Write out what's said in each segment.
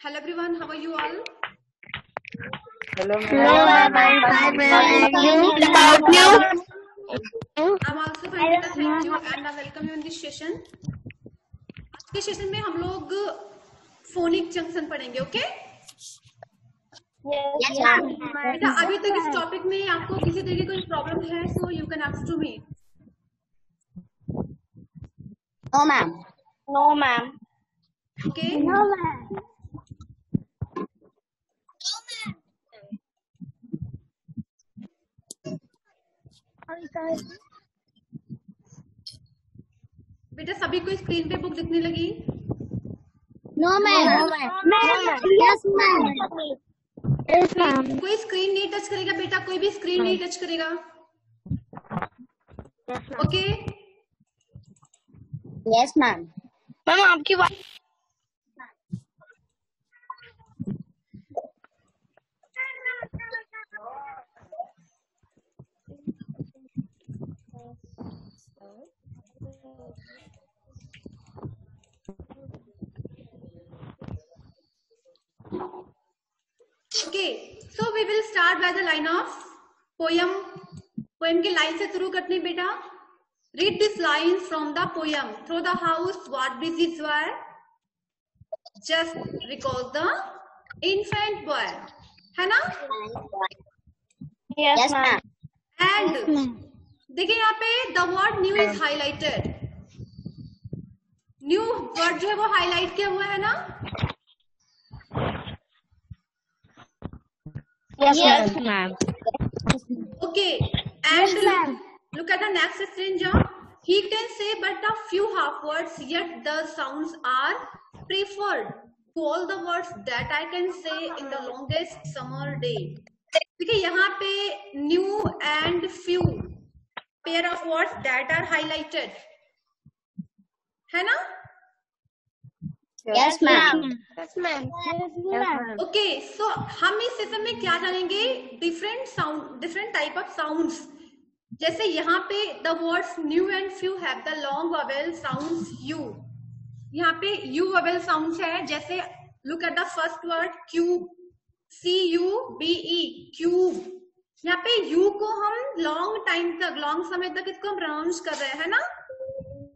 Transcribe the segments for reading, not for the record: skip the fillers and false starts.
Hello everyone, how are you all? Hello, ma'am. ma'am. I'm also fine, beta, thank you and I welcome you in this session. आज के session में हम लोग phonic junction पढ़ेंगे, okay? बेटा अभी तक इस टॉपिक में आपको किसी तरह की कोई प्रॉब्लम है so you can ask to me. No, ma'am. No, ma'am. Okay? No, ma'am. बेटा सभी को स्क्रीन पे बुक दिखने लगी? No, ma'am. No, ma'am. Yes, ma'am. Yes, ma'am. कोई स्क्रीन नहीं टच करेगा बेटा, कोई भी स्क्रीन नहीं टच करेगा, ओके? Yes, ma'am. मैम आपकी बात Okay, so we will start by the line of poem. Poem के line से शुरू करते हैं बेटा. Read this line from the poem. Through the house, what breezes were? Just recall the infant boy. है ना? Yes, ma'am. And देखिए यहाँ पे the word new is highlighted. New word जो है वो highlight किया हुआ है ना? Yes, ma'am. Okay, and look at the next stranger. He can say but a few half words, yet the sounds are preferred to all the words that I can say in the longest summer day. देखिए यहाँ पे new and few pair of words that are highlighted, है ना? Yes, ma'am. Yes, ma'am. Okay, so हम इस session में क्या जानेंगे? Different type of sounds. जैसे यहाँ पे the words new and few have the long vowel sounds u. यहाँ पे u vowel sounds है. जैसे look at the first word cube, C-U-B-E, cube. यहाँ पे u को हम long समय तक इसको हम pronounce कर रहे हैं ना?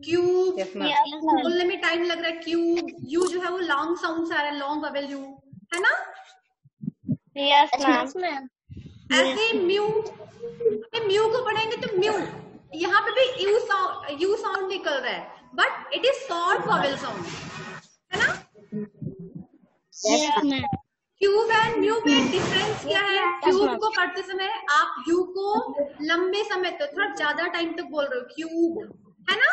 क्यूब बोलने में टाइम लग रहा है. क्यूब यू जो है वो लॉन्ग साउंड से आ रहा है, लॉन्ग ववेल यू, है ना? Yes, ma'am. ऐसे म्यू को पढ़ेंगे तो म्यू यहाँ पे भी यू साउंड निकल रहा है, but it is short vowel sound, है ना? Yes, ma'am. Cube and mu में डिफरेंस क्या है? क्यूब को पढ़ते समय आप यू को लंबे समय तक थोड़ा ज्यादा टाइम तक बोल रहे हो क्यूब, है ना?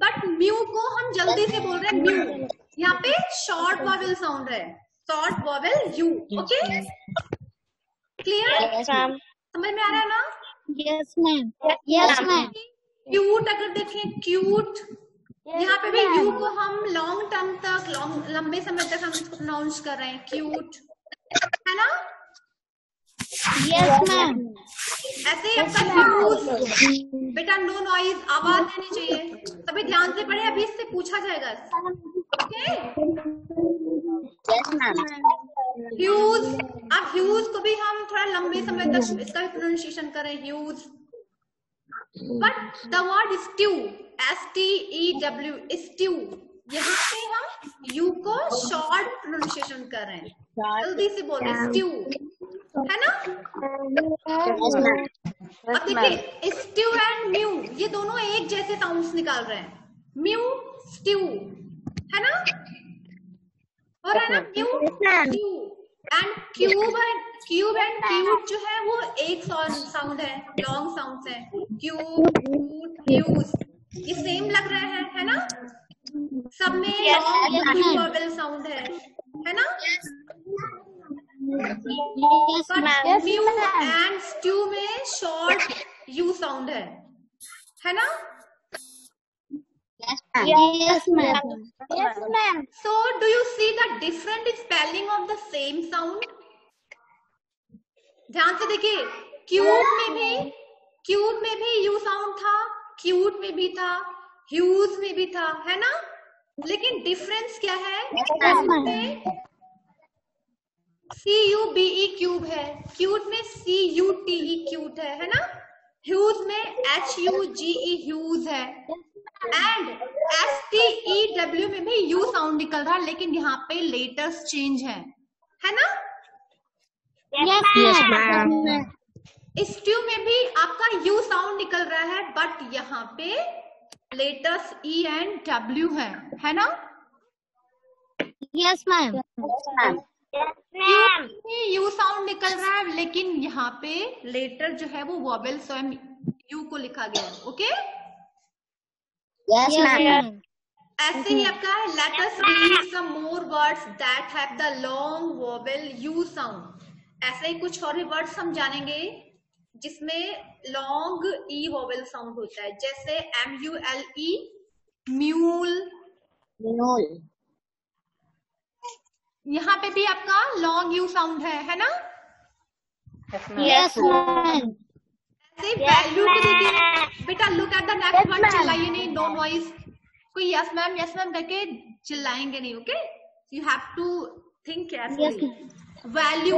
बट म्यू को हम जल्दी से बोल रहे हैं म्यू. यहाँ पे शॉर्ट वॉवेल साउंड है, short vowel you. Okay, clear? Yes, ma'am. समझ में आ रहा है ना? Yes, ma'am. Yes, ma'am. Cute अगर देखें क्यूट, यहाँ पे भी यू को हम लॉन्ग टर्म तक लंबे समय तक हम इसको प्रोनाउंस कर रहे हैं क्यूट, है ना? Yes, ma'am. ऐसे ही आपका ह्यूज बेटा नो नॉइज, आवाज देनी चाहिए. सभी ध्यान से पढ़े, अभी इससे पूछा जाएगा. Okay, Yes, ma'am. ह्यूज. अब ह्यूज को भी हम थोड़ा लंबे समय तक इसका भी प्रोनाउंसिएशन करें huge. But the word stew, S-T-E-W, stew, यहाँ पे हम यू को शॉर्ट प्रोनाउंसिएशन कर रहे हैं, जल्दी से बोल रहे हैं स्ट्यू, है ना? Yes, ma'am. अब देखिए स्ट्यू एंड म्यू ये दोनों एक जैसे साउंड्स निकाल रहे हैं. म्यू स्ट्यू, है ना? और है ना mu stew. And cube and cute जो है वो एक साउंड है, लॉन्ग साउंड है. क्यूब ह्यूज ये सेम लग रहे हैं, है ना? सब में लॉन्ग वोवेल साउंड है ना? Yes, ma'am. Mu and stew में शॉर्ट यू साउंड है ना? Yes, ma'am. Yes, ma'am. So do you see the different spelling of the same sound? ध्यान से देखिए, क्यूट में भी यू साउंड था, क्यूट में भी था, ह्यूज में भी था, है ना? लेकिन डिफरेंस क्या है? CUBE क्यूब है, क्यूट में CUTE क्यूट है ना। ह्यूज में HUGE ह्यूज है, एंड STEW में भी U साउंड निकल रहा है, लेकिन यहाँ पे लेटर्स चेंज है ना। Yes, ma'am. स्ट्यू में भी आपका U साउंड निकल रहा है, बट यहाँ पे लेटर्स E एंड W है ना। Yes, ma'am. U साउंड निकल रहा है, लेकिन यहाँ पे लेटर जो है वो वॉवेल स्वयं U को लिखा गया है। Okay, Yes, ma'am. ऐसे ही आपका है let us read some more words that have the long vowel U sound। ऐसे ही कुछ और भी वर्ड्स हम जानेंगे जिसमें लॉन्ग E वॉवेल साउंड होता है, जैसे MULE म्यूल। यहाँ पे भी आपका लॉन्ग U साउंड है ना। Yes, ma'am. ऐसे वैल्यू को देखिए बेटा, look at the next word, चिल्लाइए नहीं, नो नॉइज। कोई यस मैम करके चिल्लाएंगे नहीं। Okay, you have to think carefully. Value,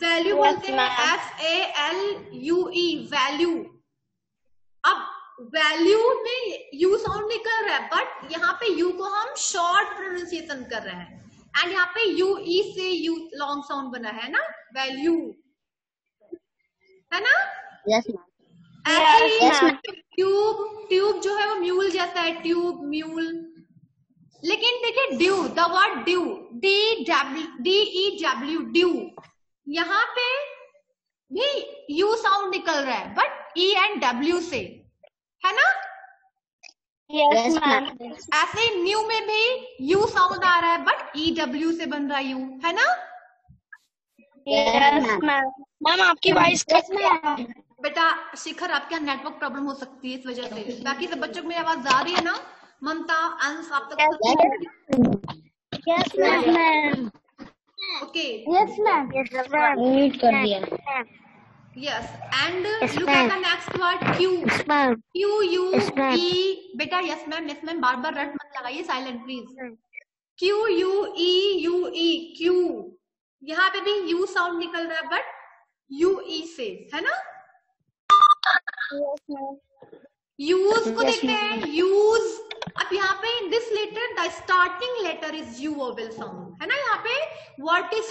value बोलते हैं FALUE वैल्यू। अब वैल्यू में U साउंड निकल रहा है, बट यहाँ पे U को हम शॉर्ट प्रोनाउंसिएशन कर रहे हैं, एंड यहाँ पे UE से U लॉन्ग साउंड बना है ना, वैल्यू है ना। Yes, ma'am. ऐसे ही Yes, ma'am. ट्यूब जो है वो म्यूल जैसा है, ट्यूब म्यूल। लेकिन देखिए due, the word due, DEW due, यहाँ पे भी U साउंड निकल रहा है, बट E एंड W से है ना। Yes, ma'am. ऐसे ही न्यू में भी U साउंड आ रहा है, बट EW से बन रहा है U, है ना। Yes, ma'am. मैम आपकी वॉइस बेटा शिखर, आपके यहाँ नेटवर्क प्रॉब्लम हो सकती है इस वजह से। बाकी सब बच्चों को मेरी आवाज जा रही है ना। ममता, अंश, आप तक Yes, ma'am. Okay. Yes, ma'am. Yes, ma'am. Mute कर दिया. Yes, and Yes, look at the ma'am. Next word Q. Yes, ma'am. Yes, ma'am. QUE, बेटा यस मैम बार बार रट मत लगाइए, साइलेंट प्लीज। QUE क्यू, यहाँ पे भी U साउंड निकल रहा है, बट UE से है ना। Yes, ma'am. यूज को देखते हैं, यूज। अब यहाँ पे in this letter the starting letter is U vowel sound है ना। यहाँ पे व्हाट इज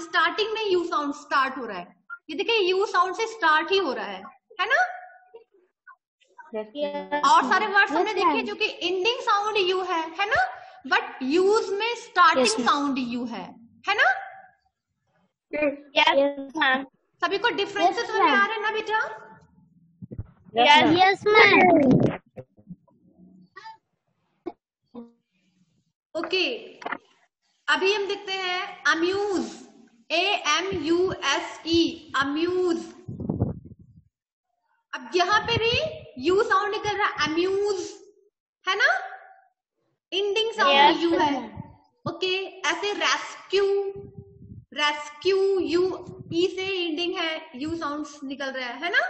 स्टार्टिंग में U साउंड स्टार्ट हो रहा है, ये देखिए U साउंड से स्टार्ट ही हो रहा है ना। और सारे वर्ड्स हमने देखे जो कि एंडिंग साउंड U है ना, बट यूज में स्टार्टिंग साउंड U है ना। Yes, ma'am. सभी को डिफरेंसेस समझ में आ रहे हैं ना बेटा। Yes, ma'am. ओके, अभी हम देखते हैं अम्यूज, AMUSE अम्यूज। अब यहाँ पे भी U साउंड निकल रहा है, अम्यूज है ना, एंडिंग साउंड U है। ओके, ऐसे रेस्क्यू U E से एंडिंग है, U साउंड निकल रहा है ना।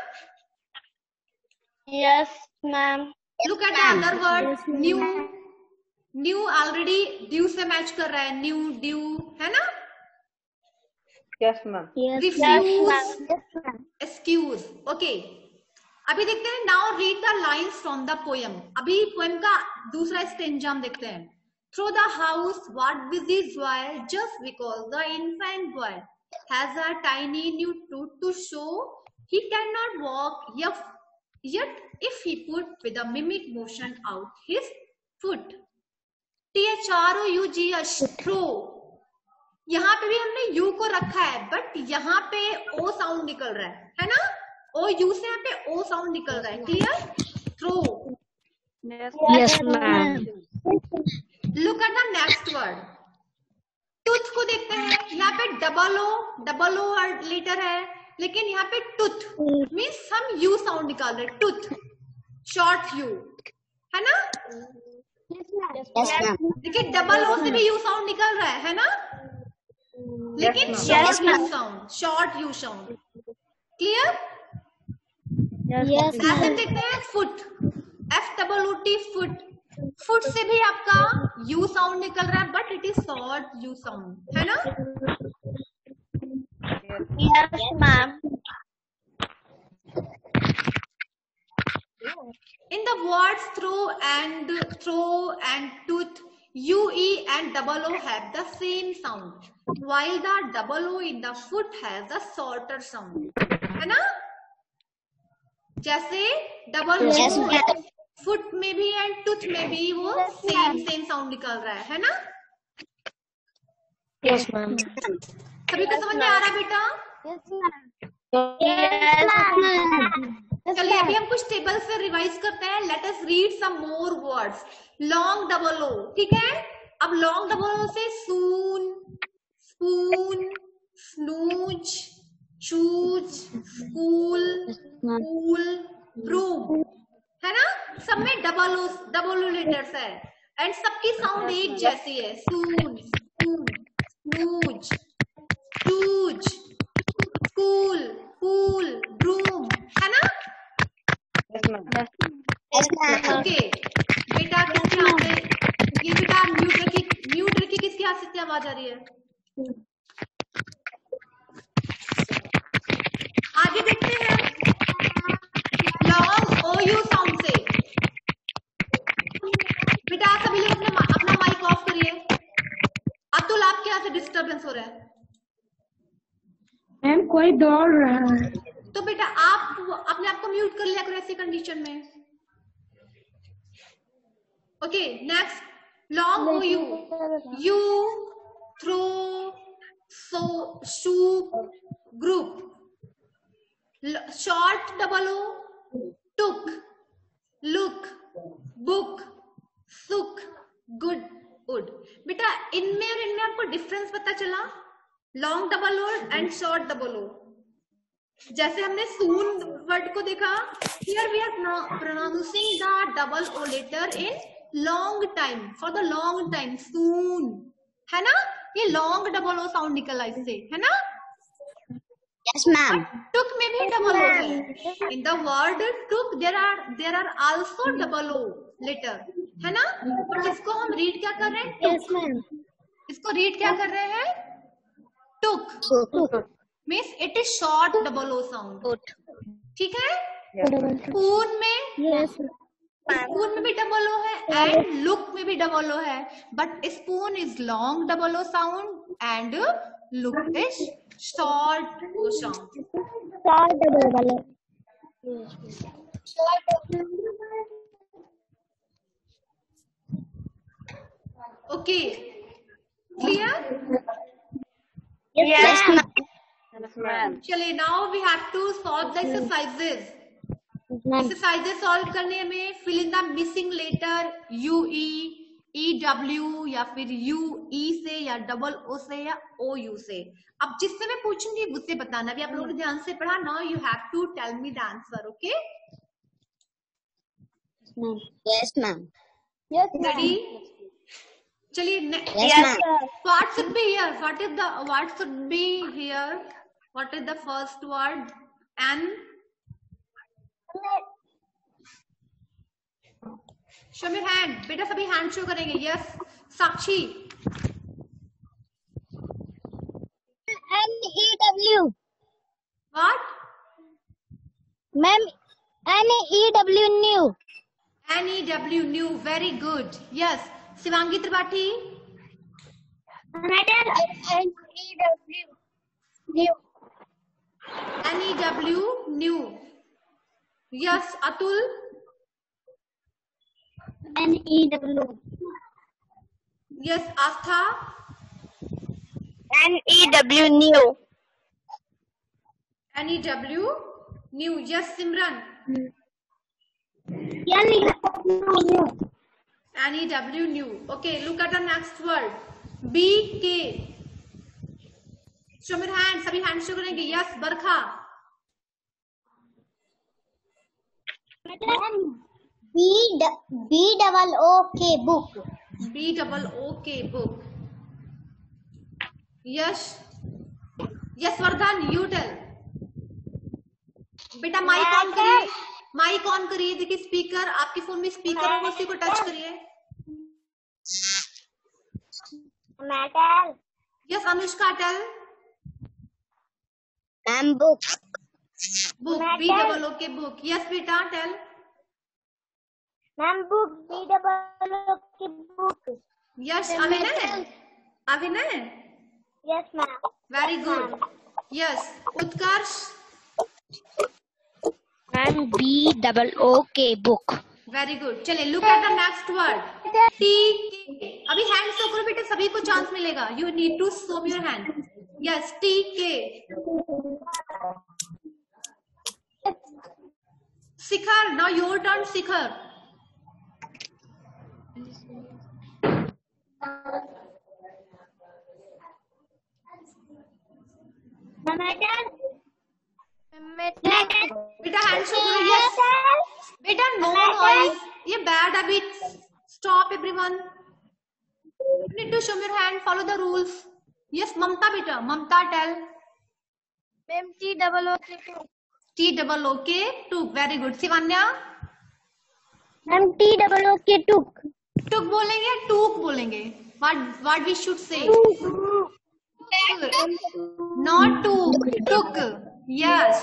Yes, ma'am. Look at other word, new already due से मैच कर रहा है, न्यू ड्यू है ना। Yes ma'am. Refuse, excuse. Okay, अभी देखते हैं now read the lines from the poem. अभी पोएम का दूसरा स्टेंजा हम देखते हैं। Through the house what busy joy just because the infant boy has a tiny new tooth to show he can not walk yet if he put with a mimic motion out his foot। THROUGH throw, यहाँ पे भी हमने U को रखा है, but यहाँ पे O sound निकल रहा है ना। OU से यहाँ पे O साउंड निकल रहा है। Clear? Throw. Yes, ma'am. Look at the next word, tooth को देखते हैं। यहाँ पे डबल O लेटर है, लेकिन यहाँ पे टूथ मीन्स हम U साउंड निकाल रहे हैं, टूथ शॉर्ट U है ना। Yes, ma'am. देखिए डबल O से भी U साउंड निकल रहा है ना, लेकिन short U sound. Clear? Yes, ऐसे ma'am. देखते हैं फुट, FOOT फुट। फुट से भी आपका U साउंड निकल रहा है, but it is short U sound है ना। Yes, ma'am. In the words throw and tooth, UE and double O have the same sound, while the double O in the foot has a shorter sound. है ना? जैसे double O foot में भी and tooth में भी वो same sound निकाल रहा है ना? Yes, ma'am. सभी को समझ में आ रहा है बेटा? Yes, ma'am. चलिए अभी हम कुछ टेबल्स से रिवाइज करते हैं. Let us read some more words. Long double O, ठीक है? अब लॉन्ग डबल ओ से soon, spoon, snooze, choose, school, cool, broom, है ना? सब में डबल ओ लेटर्स है एंड सबकी साउंड एक जैसी है. Soon, spoon, snooze, choose, school, cool, broom, है ना? ओके बेटा, किसके हाथ से ये बेटा म्यूट रखी किसके हाथ से आवाज आ रही है? आगे देखते हैं लॉन्ग ओ यू साउंड से. बेटा सभी लोग अपना माइक ऑफ करिए. अतुल आपके यहाँ से डिस्टरबेंस हो रहा है. मैम कोई दौड़ रहा है. तो बेटा आप अपने आप को म्यूट कर लिया करो ऐसी कंडीशन में. Okay next long O U. You, throw, so, soup, group. Short double O, took, look, book, suck, good, wood. बेटा इनमें और इनमें आपको डिफरेंस पता चला? Long double O and short double O. जैसे हमने सून वर्ड को देखा, here we are pronouncing the double O letter in long time, for the long time. Soon, है ना? ये लॉन्ग डबल ओ साउंड निकला इससे, है ना? Yes, ma'am. टुक में भी डबल ओ है. In the word took there are also double O letter, है ना? बट इसको हम रीड क्या कर रहे हैं? Yes, ma'am. इसको रीड क्या कर रहे हैं? Took. Means it is short double O sound. ठीक है? स्पून में स्पून में भी डबल ओ है एंड लुक में भी डबल ओ है, but spoon is long double O sound and look is short O sound. Okay clear? Yes, ma'am. चलिए now we have to solve the exercises. Exercises solve करने में fill in the missing letter U E W या फिर you ई से या double O से या ओ you से. अब जिससे मैं पूछूंगी उससे बताना. भी आप लोगों ने ध्यान से पढ़ा. Now you have to tell me the answer. Okay Yes, ma'am. Ready? चलिए Yes, ma'am. what should be here? What should be here? What is the first word? N. Show me hand. बेटा सभी hand show करेंगे. Yes Sakshi. N-E-W. What? Ma'am, N-E-W new. N-E-W new. Very good. Yes. Shivangi Tripathi. Madam, N-E-W new. N-E-W new. Yes. Atul. N-E-W. Yes. Aastha. N-E-W new. N-E-W new. Yes. Simran. N-E-W new. N-E-W new. Okay, look at the next word. B-K. Show me hand. सभी hand show करेंगे. Yes, Barkha. B-double-O-K book. B-double-O-K book. Yes. Yes, Vardhan, you tell. बेटा mic on करिए. Mic on करिए. देखिए speaker, आपके phone में speaker है, उसी को टच करिए. Metal. Yes Anushka tell. Ma'am, book. Book. B double O K book. Yes, beta, tell. Ma'am, book. B double O K book. Yes, Avinay. Avinay. Yes, ma'am. Very good. Yes, Utkarsh. Ma'am, B double O K book. Very good. चलिए look at the next word T K. अभी hand show करो बेटे, सभी को chance मिलेगा. You need to show your hand. Yes, T K. Shikhar, now your turn. Shikhar. बेटा hand show करो. Yes बेटा, नो नॉइज. ये bad habit. Stop everyone. You need to show your hand. Follow the rules. Yes, Mamta beta. Mamta, tell. Ma'am, T double O K book. T double O K took. Very good. Sivanya. Ma'am, T double O K took. Took बोलेंगे, took बोलेंगे. What we should say? Not took. Took. Yes.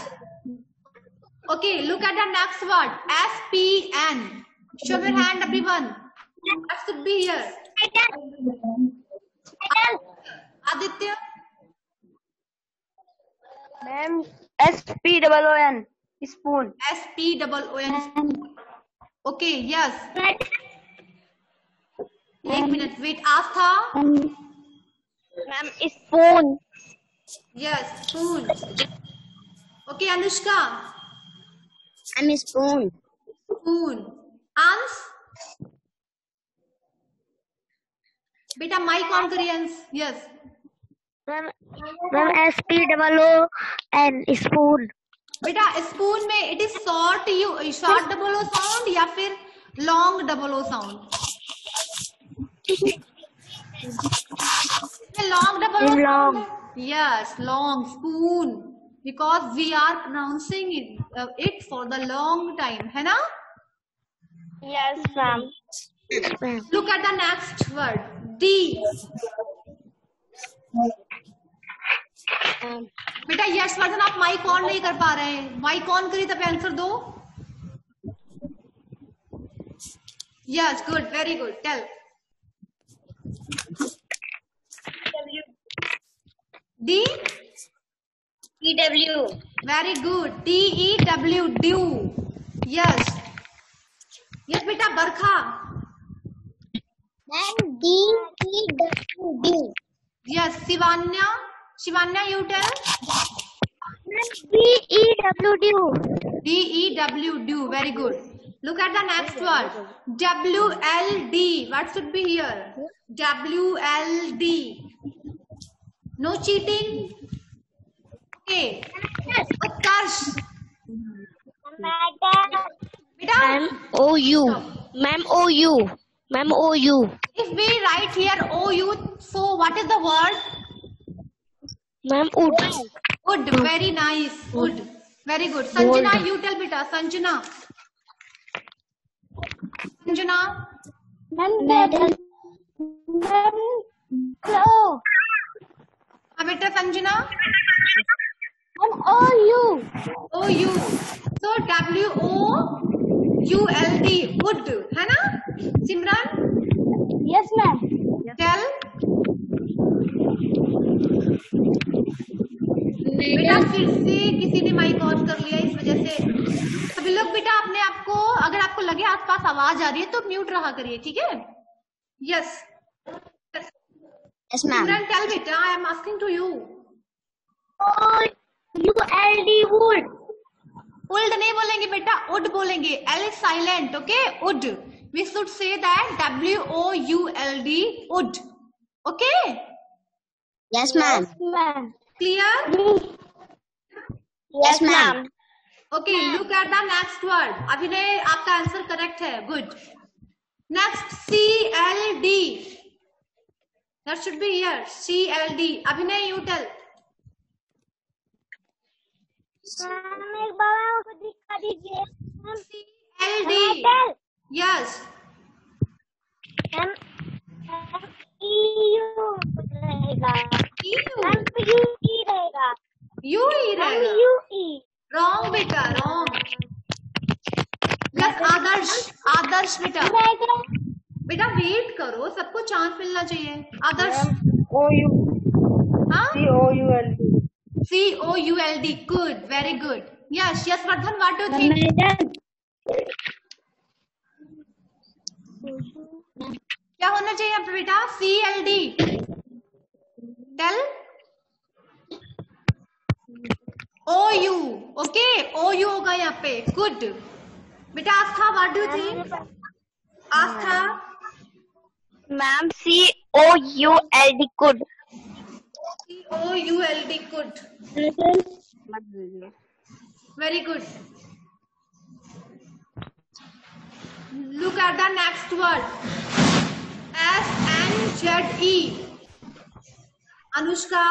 Okay. Look at the next word. SPN. Show your hand, everyone. That should be here. Aditya. Ma'am, SPOON. Spoon. SPOON. Okay. Yes. एक minute. Wait. Astha. Ma'am, spoon. Yes. Spoon. Okay. Anushka. I'm spoon. Spoon. Ans. बेटा mic on करिए. Ansh. Yes. Ma'am, SP double O N spoon. बेटा spoon में it is short. You short double O sound या फिर long double O sound. Long double O sound. Yes, long. Spoon. Because we are pronouncing it for the long time, है ना. Yes, ma'am. Look at the next word. D. बेटा यश वर्धन, आप mic on नहीं कर पा रहे हैं. माइक ऑन करिए तब आंसर दो. Yes, good. Very good. Tell. D. EW. Very good. DEW. Dew. Yes. Yes बेटा. Barkha. Ma'am, DEW. Yes. Shivanya. Shivanya, you tell. DEW. DEW. Dew. Very good. Look at the next word. WLD. What should be here? WLD. No cheating. Okay. Utkarsh. Beta. Ma'am, OU. Ma'am, OU. Ma'am, OU. If we write here OU, so what is the word? Ma'am, wood. Wood. Very nice. Wood. Very good. Sanjana, you tell beta. Sanjana. Sanjana. Medal. Hello. Beta Sanjana. OU. OU. So WOULD. Wood. है ना. सिमरन. Yes, ma'am. Tell. बेटा फिर से किसी ने mic off कर लिया, इस वजह से सभी लोग बेटा अपने आप को, अगर आपको लगे आसपास आवाज आ रही है तो म्यूट रहा करिए. ठीक है. Yes. Yes, ma'am. Simran, tell बेटा. I am asking to you. OULD. Wood. उल्ड नहीं बोलेंगे बेटा, उड बोलेंगे. L is silent. Okay. Would. We should say that WOULD. Would. Okay. Yes, ma'am. Clear. Yes, ma'am. Okay. Look at the next word. Abhinay, आपका answer correct है. Good. Next. CLD. That should be here. CLD. Abhinay, you tell. एक बार को दिखा दीजिए. CLD. Yes. EU रहेगा. EU. EU रहेगा. U ही रहेगा. आदर्श बेटा, बेटा वेट करो, सबको चांस मिलना चाहिए। आदर्श OU हाँ COULD COULD, good, very good. Yes Yashvardhan, what do think? क्या होना चाहिए यहाँ पे बेटा? CLD, tell. OU, okay, OU होगा यहाँ पे, गुड बेटा। Aastha, what do think? Aastha Ma'am, COULD, good. COULD, good, very good. Look at the next word. SNZE. Anushka.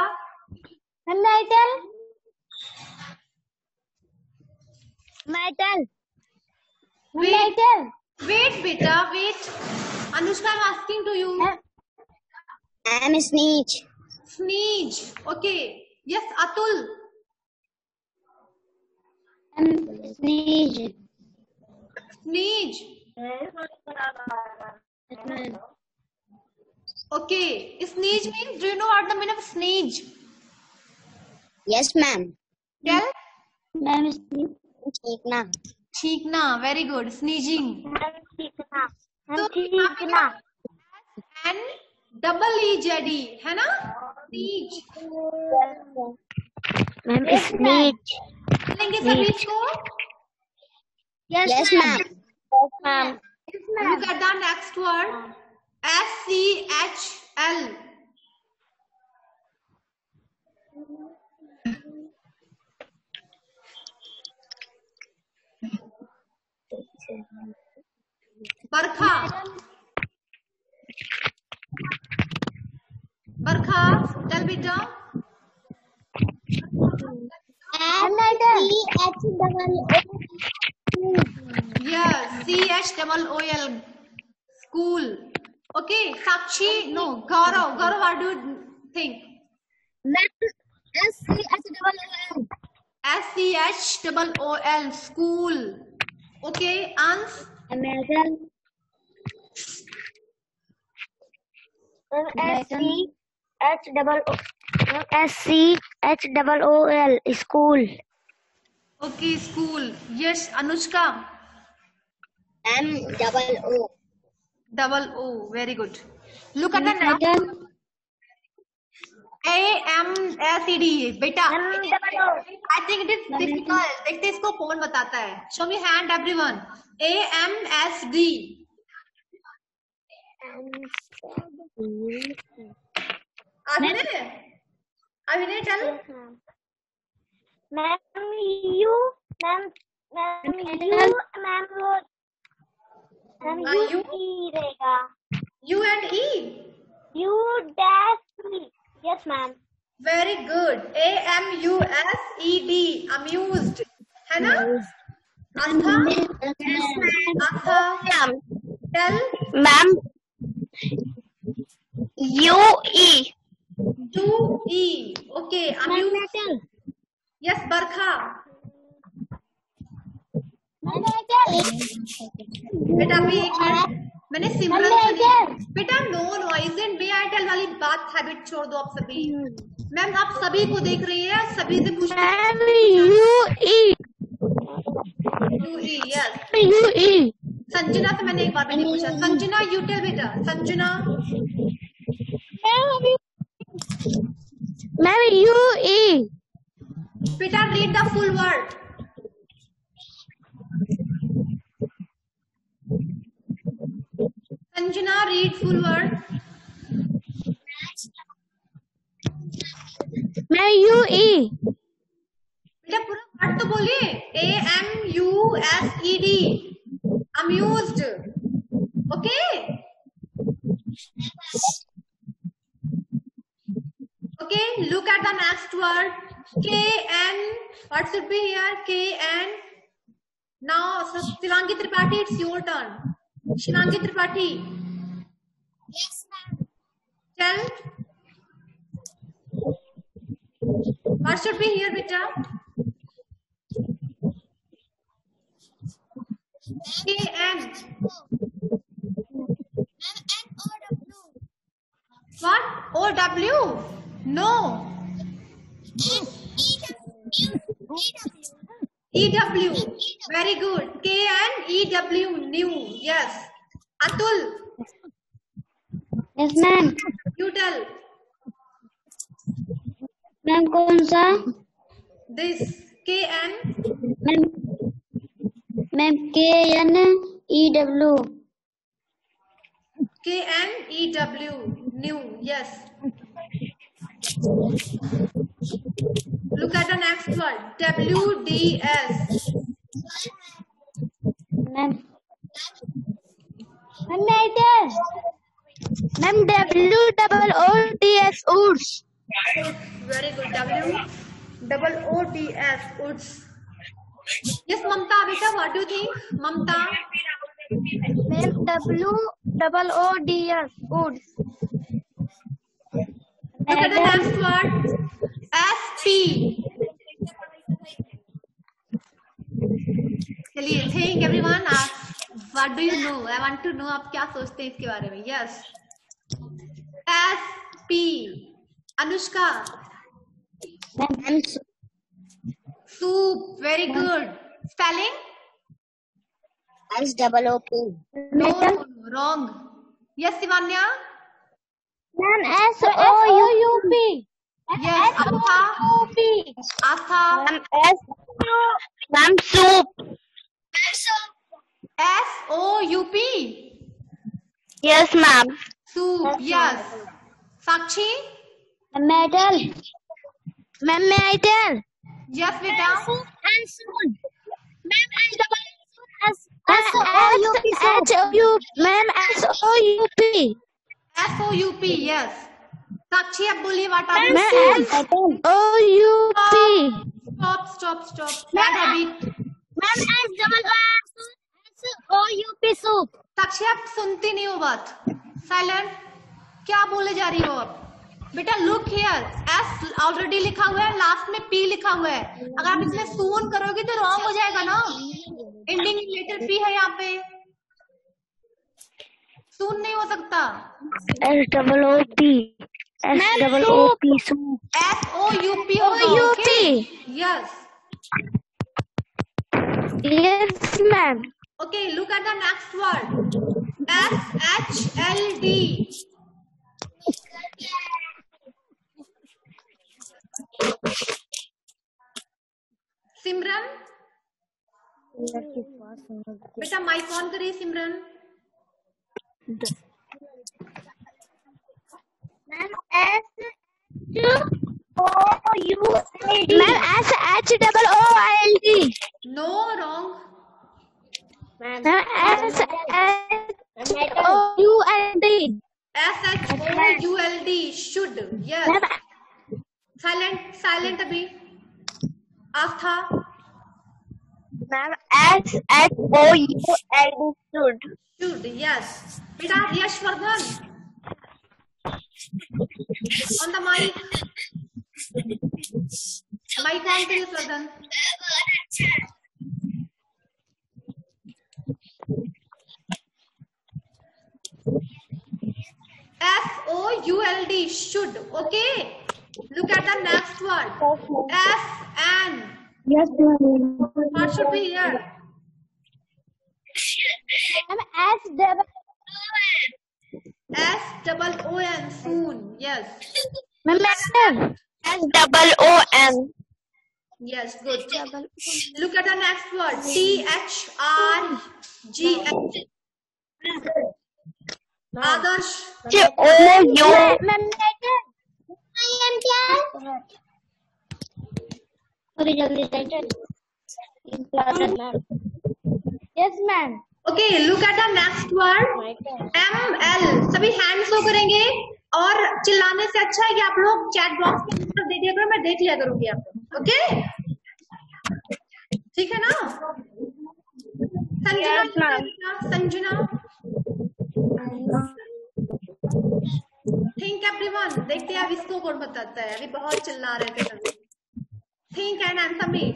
Metal. Wait, beta, wait. Anushka, I'm asking to you. I'm Sneeze. Sneeze. Okay. Yes, Atul. Sneeze. Sneeze. Okay. Sneeze means, do you know what the meaning of sneeze? Yes, ma'am. Tell. Ma'am, Cheekna. Cheekna. Very good. Sneezing. तो SNEEZE है ना? Sneeze. Ma'am, Sneeze. बोलेंगे सभी इसको? Yes, ma'am. Yes, ma'am. Look at the next word. SCHL. बरखा, बरखा, चल बेटा। Yes, CHOOL, school. Okay, Sakshi, no, Gaurav, what do you think? SCHOOL, school. Okay, Ans? American. SCHOOL, school. Okay, school. Yes, Anushka. MOO. O, very good. Look at the next. AMSED, beta. I think it is difficult. देखते इसको कौन बताता है? Show me hand, everyone. AMSD. अभिनय चल। Ma'am, U रहेगा. U and E. U-E. Yes, ma'am. Very good. AMUSED, amused, है ना? आस्था, आस्था, tell. Ma'am, UE. UE. Okay, amused. Yes, बरखा। बेटा अभी एक मिनट, मैंने सिमरन सुनी। बेटा no noise and way I tell वाली बात हैबिट छोड़ दो आप सभी। मैम आप सभी को देख रही है, सभी से पूछ UE, यस UE। संजना से मैंने एक बार भी नहीं पूछा। संजना यू टेल बेटा। Sanjana ma'am UE। बेटा read the full word. Sanjana read full word. मैं UE। बेटा पूरा वर्ड तो बोलिए। AMUSED, amused. Okay. Okay. Look at the next word. KN. What should be here? KN. Now, Shivangi Tripathi, it's your turn. Shivangi Tripathi. Yes, ma'am. Tell. What should be here, beta? KN. OW? No. EW. Very good. KNEW. New. Yes. Atul. Yes, ma'am. You tell. Ma'am, कौन सा? This. KN. Ma'am, KNEW. KNEW. New. Yes. Look at the next word. WDS. Ma'am, Ma'am, WOODS. Woods. Very good. WOODS. Woods. Yes, Mamta. Beta, what do you think? Mamta. Ma'am, WOODS. Woods. Look at the next word. SP. चलिए, think everyone. What do you know? I want to know आप क्या सोचते हैं इसके बारे में? Yes. SP. Anushka. Ma'am, Soup. Very good. Spelling? SOOP. No, wrong. Yes, Sivanya. Ma'am, SOUP. Yes, Astha. Astha. Ma'am, soup. SOUP. Yes, ma'am. Soup. Yes. Sakshi. Medal. Ma'am, may I tell? Yes, beta. And soon. Ma'am, SOUP. Ma'am, SOUP. SOUP. Yes. Sakshi, अब बोलिए what are you? Ma'am, OUP. Stop. Bad habit. Ma'am, SOUP soup. साक्षी आप सुनती नहीं हो बात. Silent. क्या बोले जा रही हो आप? बेटा लुक हियर. एस ऑलरेडी लिखा हुआ है, लास्ट में पी लिखा हुआ है. अगर आप इसमें सून करोगे तो रॉन्ग हो जाएगा ना. एंडिंग लेटर पी है यहाँ पे. सून नहीं हो सकता. SOOP. SOOP soup. SOUP होगा. Okay? Yes. Yes, ma'am. Okay, look at the next word. SHLD. सिमरन. बेटा माइक ऑन करिए सिमरन. Ma'am, SHOOLD. No, wrong. Ma'am, SHOULD. Should. Yes. Silent अभी. आस्था. Ma'am, SHOULD. Should. Yes. बेटा Yashvardhan. On the mic. Mic on करिए Yashvardhan. SOULD. Should. Okay. Look at the next word. FN. Yes, ma'am. What should be here? SOON. Soon. Yes. SOON. Yes. Good. Look at the next word. THRGH. Adarsh. Yes, ma'am. Okay, look at the next word. ML. सभी hand show करेंगे और चिल्लाने से अच्छा है कि आप लोग चैट बॉक्स में आंसर दे दिया करो, मैं देख लिया करूंगी आप लोग. ओके, ठीक है ना? संजना. Think everyone. देखते हैं अब इसको कौन बताता है. अभी बहुत चिल्ला रहे थे सभी. Think and answer me.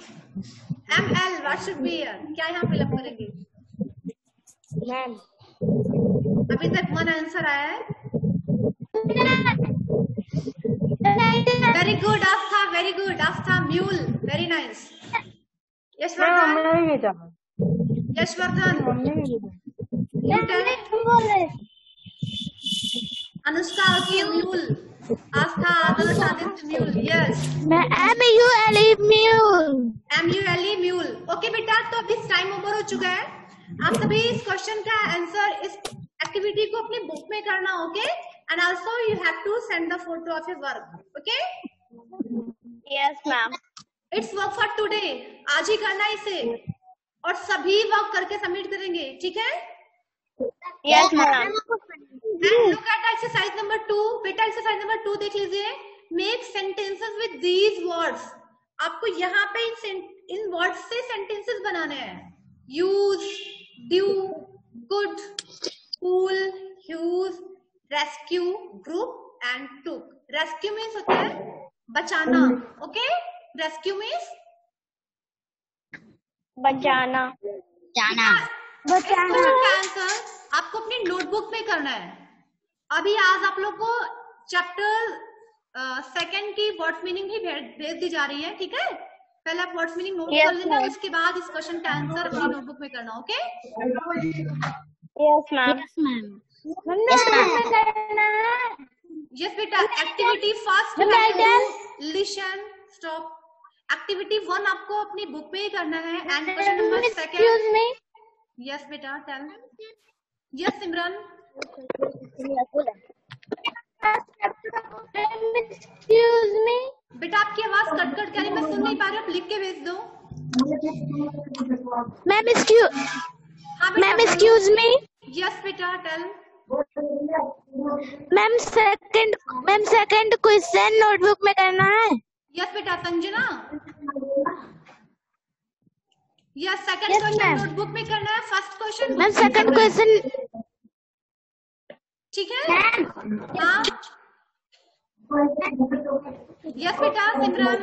ML. What should be here? क्या यहाँ फिलअप करेंगे? Ma'am. अभी तक 1 आंसर आया है. Very good, Astha. Very good, Astha. Mule. Very nice. Yashvardhan. Yashvardhan. You tell. Anushka also mule. Astha, others Aditya mule. Yes. M-U-L-E mule. M-U-L-E mule. Okay बेटा, तो अभी टाइम ओवर हो चुका है. आप सभी इस क्वेश्चन का आंसर इस एक्टिविटी को अपनी बुक में करना. Okay. And also you have to send the photo of your work. Okay. Yes ma'am. It's work for today. आज ही करना इसे और सभी वर्क करके सबमिट करेंगे. ठीक है. Yes ma'am. Look at exercise number 2. बेटा एक्सरसाइज नंबर 2 देख लीजिए. Make sentences with these words. आपको यहाँ पे इन वर्ड्स से सेंटेंसेस बनाने हैं. Use, due, good, cool, huge, rescue, group and took. Rescue means होता है बचाना. ओके. रेस्क्यू मीन्स बचाना. आंसर आपको अपनी नोटबुक में करना है. अभी आज आप लोग को चैप्टर सेकंड की वर्ड्स मीनिंग भी भेज दी जा रही है. ठीक है. पहले आप वर्ड्स मीनिंग नोट कर लेना. उसके बाद इस क्वेश्चन का आंसर अपनी नोटबुक में करना. ओके. Yes ma'am. यस बेटा. Activity first listen stop. Activity 1 आपको अपनी बुक में ही करना है. And question number 2. यस बेटा. टेल. यस सिमरन. Excuse me. बेटा आपकी आवाज कट कट कर रही. मैं सुन नहीं पा रही. आप लिख के भेज दो. Ma'am, excuse me. यस बेटा. Tell. Ma'am, second question notebook में करना है. यस बेटा. Sanjana. Yes second question notebook में करना है. First question Ma'am, second question. ठीक है. हाँ. यस बेटा. सिमरन.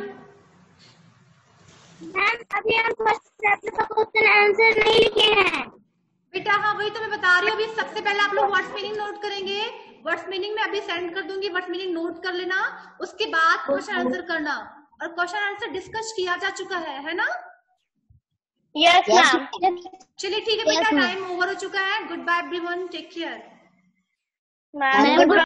मैम, अभी हम फर्स्ट चैप्टर का क्वेश्चन आंसर नहीं लिखे हैं. बेटा हाँ वही तो मैं बता रही हूँ. अभी सबसे पहले आप लोग वर्ड्स मीनिंग नोट करेंगे. वर्ड्स मीनिंग में अभी सेंड कर दूंगी. वर्ड्स मीनिंग नोट कर लेना. उसके बाद क्वेश्चन आंसर करना. और क्वेश्चन आंसर डिस्कस किया जा चुका है ना. Yes ma'am. चलिए ठीक है बेटा. टाइम ओवर हो चुका है. Goodbye everyone. Take care. Ma'am.